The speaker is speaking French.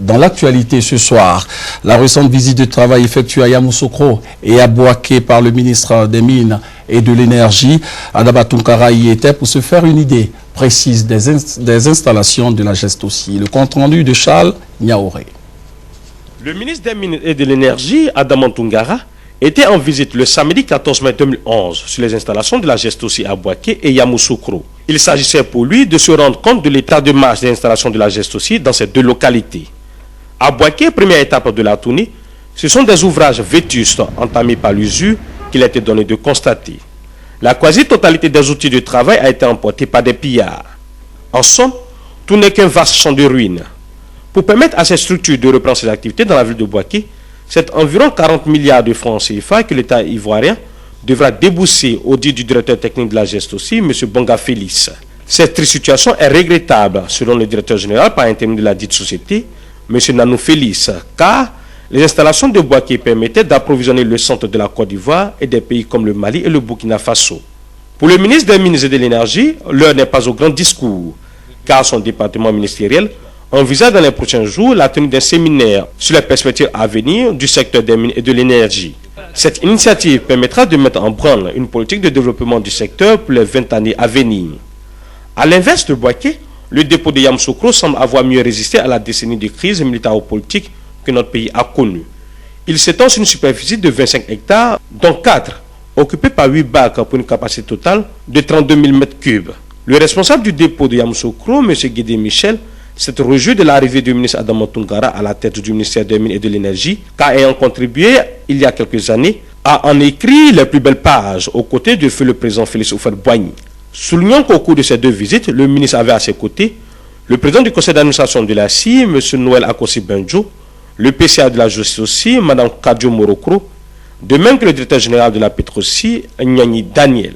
Dans l'actualité ce soir, la récente visite de travail effectuée à Yamoussoukro et à Bouaké par le ministre des Mines et de l'Énergie, Adama Tounkara, y était pour se faire une idée précise des installations de la Gestosi. Le compte-rendu de Charles Niaouré. Le ministre des Mines et de l'Énergie, Adama Tounkara, était en visite le samedi 14 mai 2011 sur les installations de la Gestosi à Bouaké et Yamoussoukro. Il s'agissait pour lui de se rendre compte de l'état de marche des installations de la Gestosi dans ces deux localités. À Bouaké, première étape de la tournée, ce sont des ouvrages vétustes entamés par l'usure qu'il a été donné de constater. La quasi-totalité des outils de travail a été emportée par des pillards. En somme, tout n'est qu'un vaste champ de ruines. Pour permettre à ces structures de reprendre ses activités dans la ville de Bouaké, c'est environ 40 milliards de francs CFA que l'État ivoirien devra débourser au dit du directeur technique de la Gestosi, M. Bonga Félix. Cette situation est regrettable, selon le directeur général par intérim de la dite société, M. Nanou Félix, car les installations de Bouaké permettaient d'approvisionner le centre de la Côte d'Ivoire et des pays comme le Mali et le Burkina Faso. Pour le ministre des Mines et de l'Énergie, l'heure n'est pas au grand discours, car son département ministériel envisage dans les prochains jours la tenue d'un séminaire sur les perspectives à venir du secteur des mines et de l'énergie. Cette initiative permettra de mettre en branle une politique de développement du secteur pour les 20 années à venir. À l'inverse de Bouaké, le dépôt de Yamoussoukro semble avoir mieux résisté à la décennie de crise militaro-politique que notre pays a connue. Il s'étend sur une superficie de 25 hectares, dont 4 occupés par 8 bacs pour une capacité totale de 32 000 m3. Le responsable du dépôt de Yamoussoukro, M. Guédé Michel, s'est réjoui de l'arrivée du ministre Adama Tounkara à la tête du ministère des Mines et de l'Énergie, car ayant contribué, il y a quelques années, à en écrire les plus belles pages aux côtés de feu le président Félix Houphouët-Boigny. Soulignant qu'au cours de ces deux visites, le ministre avait à ses côtés le président du conseil d'administration de la CIE, M. Noël Akossi Benjo, le PCA de la Gestosi, Mme Kadio Morokro, de même que le directeur général de la Petrosi, Nyani Daniel.